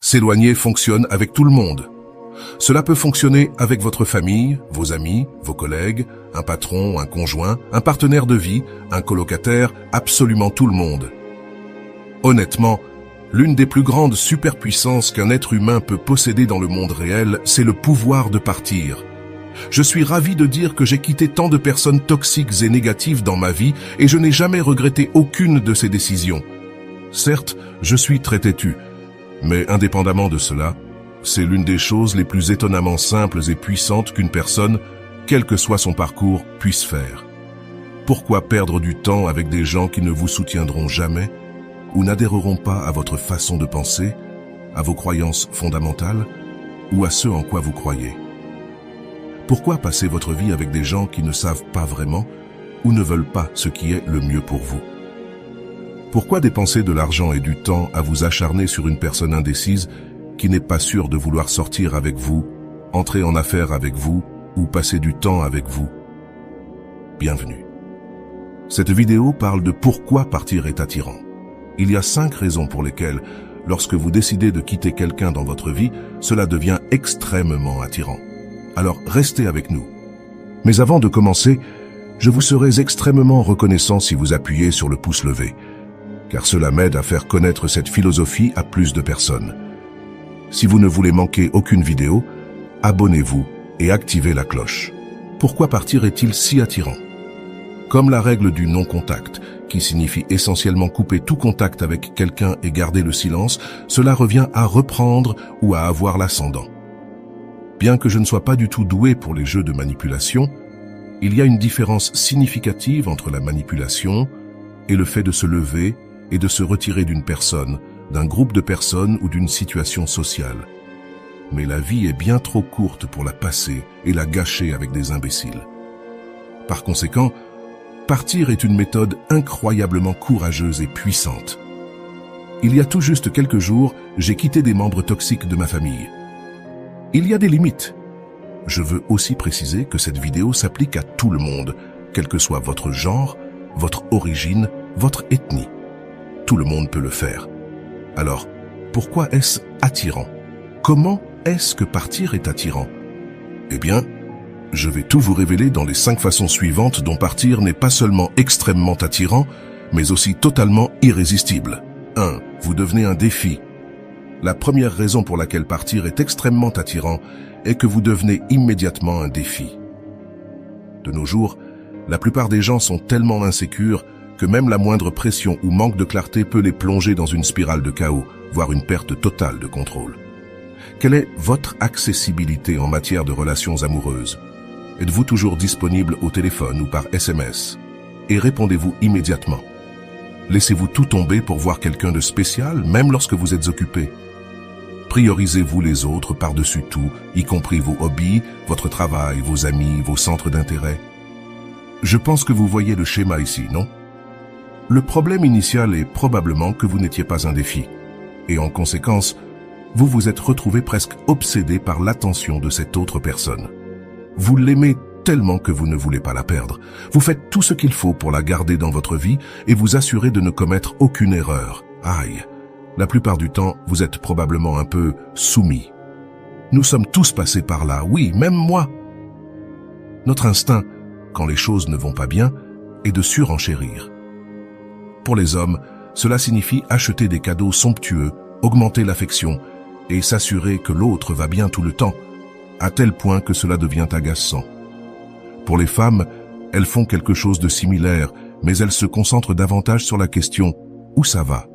S'éloigner fonctionne avec tout le monde. Cela peut fonctionner avec votre famille, vos amis, vos collègues, un patron, un conjoint, un partenaire de vie, un colocataire, absolument tout le monde. Honnêtement, l'une des plus grandes superpuissances qu'un être humain peut posséder dans le monde réel, c'est le pouvoir de partir. Je suis ravi de dire que j'ai quitté tant de personnes toxiques et négatives dans ma vie et je n'ai jamais regretté aucune de ces décisions. Certes, je suis très têtu, mais indépendamment de cela, c'est l'une des choses les plus étonnamment simples et puissantes qu'une personne, quel que soit son parcours, puisse faire. Pourquoi perdre du temps avec des gens qui ne vous soutiendront jamais ou n'adhéreront pas à votre façon de penser, à vos croyances fondamentales ou à ce en quoi vous croyez? Pourquoi passer votre vie avec des gens qui ne savent pas vraiment ou ne veulent pas ce qui est le mieux pour vous? Pourquoi dépenser de l'argent et du temps à vous acharner sur une personne indécise qui n'est pas sûre de vouloir sortir avec vous, entrer en affaires avec vous ou passer du temps avec vous? Bienvenue. Cette vidéo parle de pourquoi partir est attirant. Il y a 5 raisons pour lesquelles, lorsque vous décidez de quitter quelqu'un dans votre vie, cela devient extrêmement attirant. Alors restez avec nous. Mais avant de commencer, je vous serais extrêmement reconnaissant si vous appuyez sur le pouce levé, car cela m'aide à faire connaître cette philosophie à plus de personnes. Si vous ne voulez manquer aucune vidéo, abonnez-vous et activez la cloche. Pourquoi partir est-il si attirant? Comme la règle du non-contact, qui signifie essentiellement couper tout contact avec quelqu'un et garder le silence, cela revient à reprendre ou à avoir l'ascendant. Bien que je ne sois pas du tout doué pour les jeux de manipulation, il y a une différence significative entre la manipulation et le fait de se lever et de se retirer d'une personne, d'un groupe de personnes ou d'une situation sociale. Mais la vie est bien trop courte pour la passer et la gâcher avec des imbéciles. Par conséquent, partir est une méthode incroyablement courageuse et puissante. Il y a tout juste quelques jours, j'ai quitté des membres toxiques de ma famille. Il y a des limites. Je veux aussi préciser que cette vidéo s'applique à tout le monde, quel que soit votre genre, votre origine, votre ethnie. Tout le monde peut le faire. Alors, pourquoi est-ce attirant? Comment est-ce que partir est attirant? Eh bien, je vais tout vous révéler dans les 5 façons suivantes dont partir n'est pas seulement extrêmement attirant, mais aussi totalement irrésistible. 1. Vous devenez un défi. La première raison pour laquelle partir est extrêmement attirant est que vous devenez immédiatement un défi. De nos jours, la plupart des gens sont tellement insécures que même la moindre pression ou manque de clarté peut les plonger dans une spirale de chaos, voire une perte totale de contrôle. Quelle est votre accessibilité en matière de relations amoureuses? Êtes-vous toujours disponible au téléphone ou par SMS? Et répondez-vous immédiatement. Laissez-vous tout tomber pour voir quelqu'un de spécial, même lorsque vous êtes occupé? Priorisez-vous les autres par-dessus tout, y compris vos hobbies, votre travail, vos amis, vos centres d'intérêt? Je pense que vous voyez le schéma ici, non? Le problème initial est probablement que vous n'étiez pas un défi. Et en conséquence, vous vous êtes retrouvé presque obsédé par l'attention de cette autre personne. Vous l'aimez tellement que vous ne voulez pas la perdre. Vous faites tout ce qu'il faut pour la garder dans votre vie et vous assurez de ne commettre aucune erreur. Aïe! La plupart du temps, vous êtes probablement un peu soumis. Nous sommes tous passés par là, oui, même moi. Notre instinct, quand les choses ne vont pas bien, est de surenchérir. Pour les hommes, cela signifie acheter des cadeaux somptueux, augmenter l'affection et s'assurer que l'autre va bien tout le temps, à tel point que cela devient agaçant. Pour les femmes, elles font quelque chose de similaire, mais elles se concentrent davantage sur la question « Où ça va ?»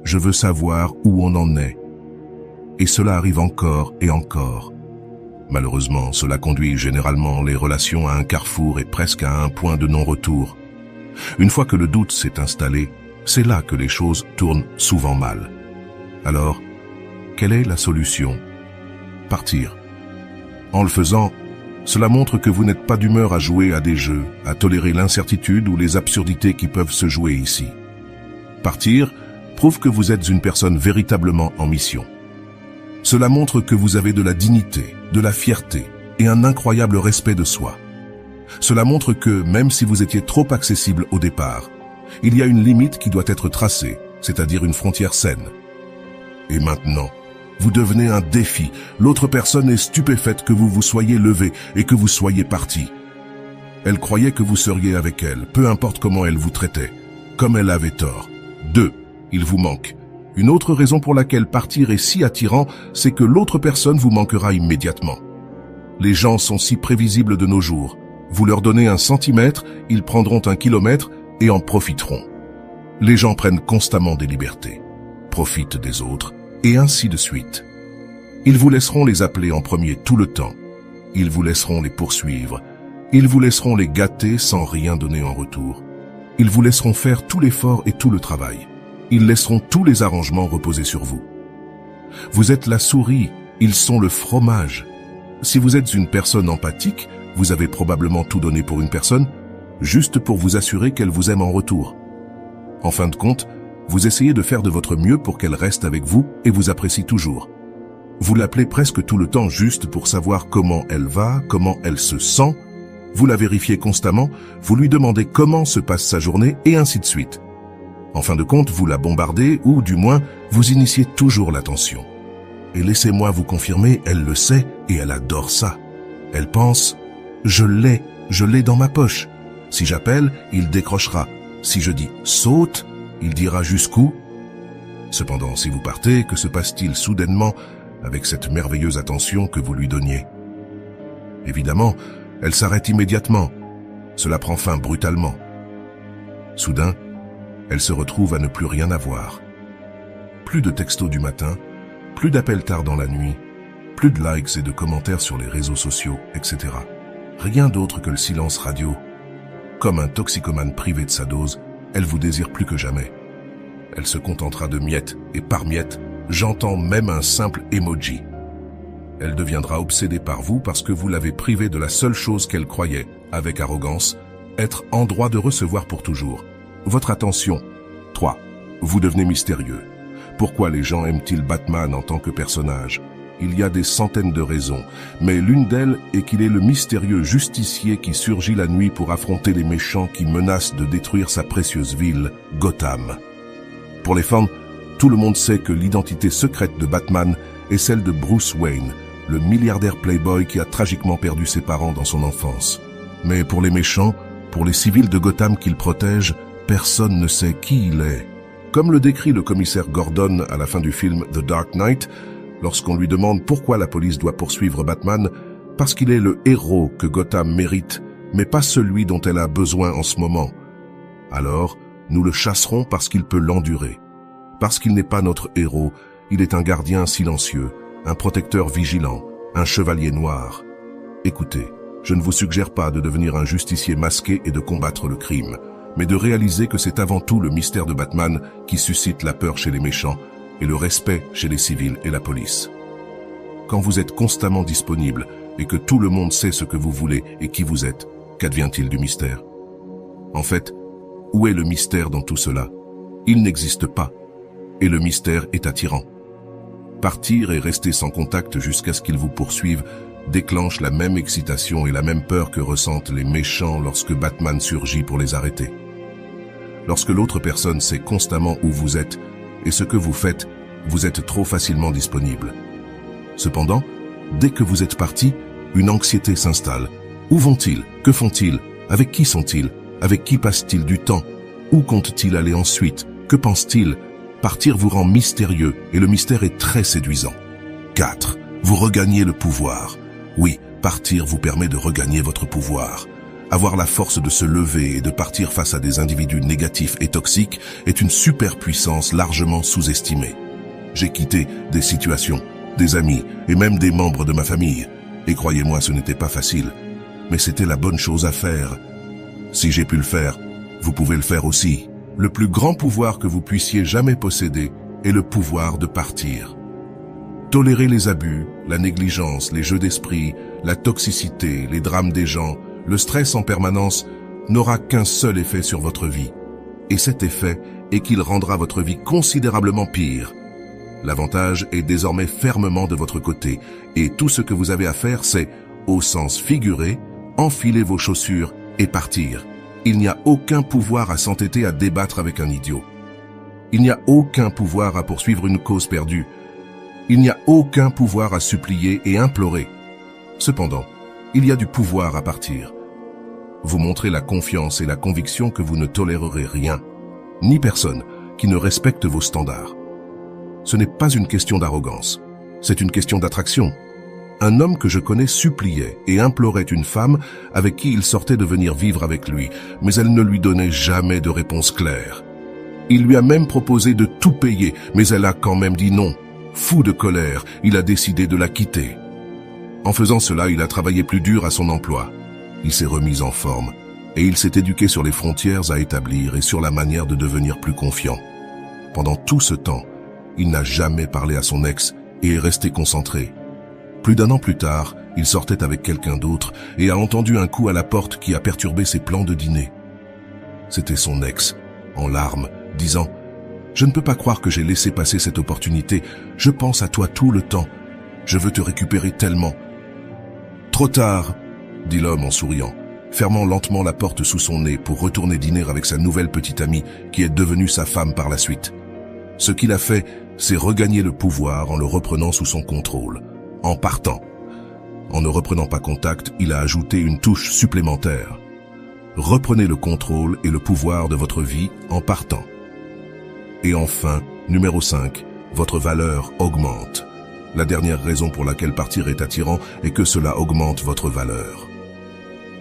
Je veux savoir où on en est. Et cela arrive encore et encore. Malheureusement, cela conduit généralement les relations à un carrefour et presque à un point de non-retour. Une fois que le doute s'est installé, c'est là que les choses tournent souvent mal. Alors, quelle est la solution? Partir. En le faisant, cela montre que vous n'êtes pas d'humeur à jouer à des jeux, à tolérer l'incertitude ou les absurdités qui peuvent se jouer ici. Partir prouve que vous êtes une personne véritablement en mission. Cela montre que vous avez de la dignité, de la fierté et un incroyable respect de soi. Cela montre que, même si vous étiez trop accessible au départ, il y a une limite qui doit être tracée, c'est-à-dire une frontière saine. Et maintenant, Vous devenez un défi. L'autre personne est stupéfaite que vous vous soyez levé et que vous soyez parti. Elle croyait que vous seriez avec elle, peu importe comment elle vous traitait, comme elle avait tort. 2. Il vous manque. Une autre raison pour laquelle partir est si attirant, c'est que l'autre personne vous manquera immédiatement. Les gens sont si prévisibles de nos jours. Vous leur donnez 1 centimètre, ils prendront 1 kilomètre et en profiteront. Les gens prennent constamment des libertés, profitent des autres, et ainsi de suite. Ils vous laisseront les appeler en premier tout le temps. Ils vous laisseront les poursuivre. Ils vous laisseront les gâter sans rien donner en retour. Ils vous laisseront faire tout l'effort et tout le travail. Ils laisseront tous les arrangements reposer sur vous. Vous êtes la souris, ils sont le fromage. Si vous êtes une personne empathique, vous avez probablement tout donné pour une personne, juste pour vous assurer qu'elle vous aime en retour. En fin de compte, vous essayez de faire de votre mieux pour qu'elle reste avec vous et vous apprécie toujours. Vous l'appelez presque tout le temps juste pour savoir comment elle va, comment elle se sent. Vous la vérifiez constamment, vous lui demandez comment se passe sa journée et ainsi de suite. En fin de compte, vous la bombardez ou du moins, vous initiez toujours l'attention. Et laissez-moi vous confirmer, elle le sait et elle adore ça. Elle pense « je l'ai dans ma poche ». Si j'appelle, il décrochera. Si je dis « saute », il dira jusqu'où. Cependant, si vous partez, que se passe-t-il soudainement avec cette merveilleuse attention que vous lui donniez? Évidemment, elle s'arrête immédiatement. Cela prend fin brutalement. Soudain, elle se retrouve à ne plus rien avoir. Plus de textos du matin, plus d'appels tard dans la nuit, plus de likes et de commentaires sur les réseaux sociaux, etc. Rien d'autre que le silence radio. Comme un toxicomane privé de sa dose, elle vous désire plus que jamais. Elle se contentera de miettes, et par miettes, j'entends même un simple emoji. Elle deviendra obsédée par vous parce que vous l'avez privée de la seule chose qu'elle croyait, avec arrogance, être en droit de recevoir pour toujours. Votre attention. 3. Vous devenez mystérieux. Pourquoi les gens aiment-ils Batman en tant que personnage? Il y a des centaines de raisons, mais l'une d'elles est qu'il est le mystérieux justicier qui surgit la nuit pour affronter les méchants qui menacent de détruire sa précieuse ville, Gotham. Pour les fans, tout le monde sait que l'identité secrète de Batman est celle de Bruce Wayne, le milliardaire playboy qui a tragiquement perdu ses parents dans son enfance. Mais pour les méchants, pour les civils de Gotham qu'il protège, personne ne sait qui il est. Comme le décrit le commissaire Gordon à la fin du film The Dark Knight, lorsqu'on lui demande pourquoi la police doit poursuivre Batman, parce qu'il est le héros que Gotham mérite, mais pas celui dont elle a besoin en ce moment. Alors, nous le chasserons parce qu'il peut l'endurer. Parce qu'il n'est pas notre héros, il est un gardien silencieux, un protecteur vigilant, un chevalier noir. Écoutez, je ne vous suggère pas de devenir un justicier masqué et de combattre le crime, mais de réaliser que c'est avant tout le mystère de Batman qui suscite la peur chez les méchants et le respect chez les civils et la police. Quand vous êtes constamment disponible et que tout le monde sait ce que vous voulez et qui vous êtes, qu'advient-il du mystère? En fait, où est le mystère dans tout cela? Il n'existe pas. Et le mystère est attirant. Partir et rester sans contact jusqu'à ce qu'ils vous poursuivent déclenche la même excitation et la même peur que ressentent les méchants lorsque Batman surgit pour les arrêter. Lorsque l'autre personne sait constamment où vous êtes et ce que vous faites, vous êtes trop facilement disponible. Cependant, dès que vous êtes parti, une anxiété s'installe. Où vont-ils? Que font-ils? Avec qui sont-ils? Avec qui passent-ils du temps? Où comptent-ils aller ensuite? Que pensent-ils? Partir vous rend mystérieux et le mystère est très séduisant. 4. Vous regagnez le pouvoir. Oui, partir vous permet de regagner votre pouvoir. Avoir la force de se lever et de partir face à des individus négatifs et toxiques est une superpuissance largement sous-estimée. J'ai quitté des situations, des amis et même des membres de ma famille. Et croyez-moi, ce n'était pas facile. Mais c'était la bonne chose à faire. Si j'ai pu le faire, vous pouvez le faire aussi. Le plus grand pouvoir que vous puissiez jamais posséder est le pouvoir de partir. Tolérer les abus, la négligence, les jeux d'esprit, la toxicité, les drames des gens, le stress en permanence n'aura qu'un seul effet sur votre vie. Et cet effet est qu'il rendra votre vie considérablement pire. L'avantage est désormais fermement de votre côté et tout ce que vous avez à faire c'est, au sens figuré, enfiler vos chaussures et partir. Il n'y a aucun pouvoir à s'entêter à débattre avec un idiot. Il n'y a aucun pouvoir à poursuivre une cause perdue. Il n'y a aucun pouvoir à supplier et implorer. Cependant, il y a du pouvoir à partir. Vous montrez la confiance et la conviction que vous ne tolérerez rien, ni personne qui ne respecte vos standards. Ce n'est pas une question d'arrogance, c'est une question d'attraction. Un homme que je connais suppliait et implorait une femme avec qui il sortait de venir vivre avec lui, mais elle ne lui donnait jamais de réponse claire. Il lui a même proposé de tout payer, mais elle a quand même dit non. Fou de colère, il a décidé de la quitter. En faisant cela, il a travaillé plus dur à son emploi. Il s'est remis en forme et il s'est éduqué sur les frontières à établir et sur la manière de devenir plus confiant. Pendant tout ce temps, il n'a jamais parlé à son ex et est resté concentré. Plus d'un an plus tard, il sortait avec quelqu'un d'autre et a entendu un coup à la porte qui a perturbé ses plans de dîner. C'était son ex, en larmes, disant « Je ne peux pas croire que j'ai laissé passer cette opportunité. Je pense à toi tout le temps. Je veux te récupérer tellement. » « Trop tard, dit l'homme en souriant, fermant lentement la porte sous son nez pour retourner dîner avec sa nouvelle petite amie qui est devenue sa femme par la suite. Ce qu'il a fait, c'est regagner le pouvoir en le reprenant sous son contrôle, en partant. En ne reprenant pas contact, il a ajouté une touche supplémentaire. Reprenez le contrôle et le pouvoir de votre vie en partant. Et enfin, numéro 5, votre valeur augmente. La dernière raison pour laquelle partir est attirant est que cela augmente votre valeur.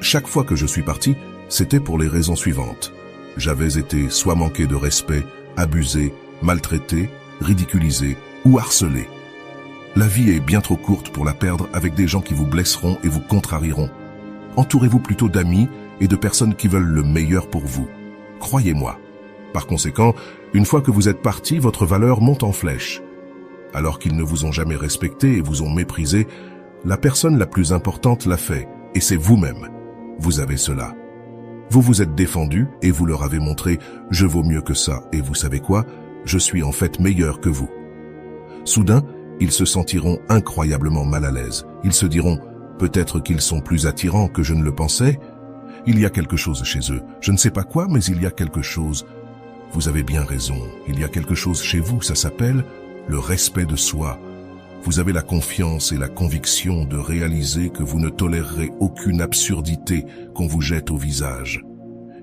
Chaque fois que je suis parti, c'était pour les raisons suivantes. J'avais été soit manqué de respect, abusé, maltraité, ridiculisé ou harcelé. La vie est bien trop courte pour la perdre avec des gens qui vous blesseront et vous contrarieront. Entourez-vous plutôt d'amis et de personnes qui veulent le meilleur pour vous. Croyez-moi. Par conséquent, une fois que vous êtes parti, votre valeur monte en flèche. Alors qu'ils ne vous ont jamais respecté et vous ont méprisé, la personne la plus importante l'a fait, et c'est vous-même. Vous avez cela. Vous vous êtes défendu et vous leur avez montré « je vaux mieux que ça et vous savez quoi, je suis en fait meilleur que vous ». Soudain, ils se sentiront incroyablement mal à l'aise. Ils se diront « peut-être qu'ils sont plus attirants que je ne le pensais. Il y a quelque chose chez eux. Je ne sais pas quoi, mais il y a quelque chose. » Vous avez bien raison. Il y a quelque chose chez vous, ça s'appelle le respect de soi. Vous avez la confiance et la conviction de réaliser que vous ne tolérerez aucune absurdité qu'on vous jette au visage.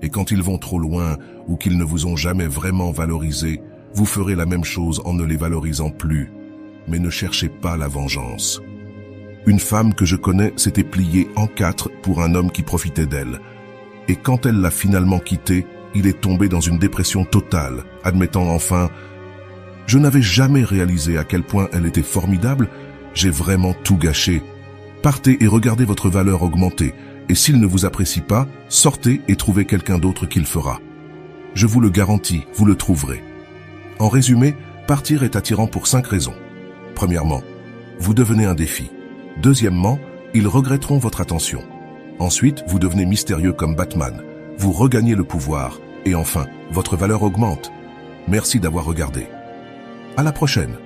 Et quand ils vont trop loin ou qu'ils ne vous ont jamais vraiment valorisé, vous ferez la même chose en ne les valorisant plus. Mais ne cherchez pas la vengeance. Une femme que je connais s'était pliée en 4 pour un homme qui profitait d'elle. Et quand elle l'a finalement quitté, il est tombé dans une dépression totale, admettant enfin « Je n'avais jamais réalisé à quel point elle était formidable, j'ai vraiment tout gâché. Partez et regardez votre valeur augmenter, et s'il ne vous apprécie pas, sortez et trouvez quelqu'un d'autre qui le fera. Je vous le garantis, vous le trouverez. » En résumé, partir est attirant pour 5 raisons. Premièrement, vous devenez un défi. Deuxièmement, ils regretteront votre attention. Ensuite, vous devenez mystérieux comme Batman. Vous regagnez le pouvoir. Et enfin, votre valeur augmente. Merci d'avoir regardé. À la prochaine.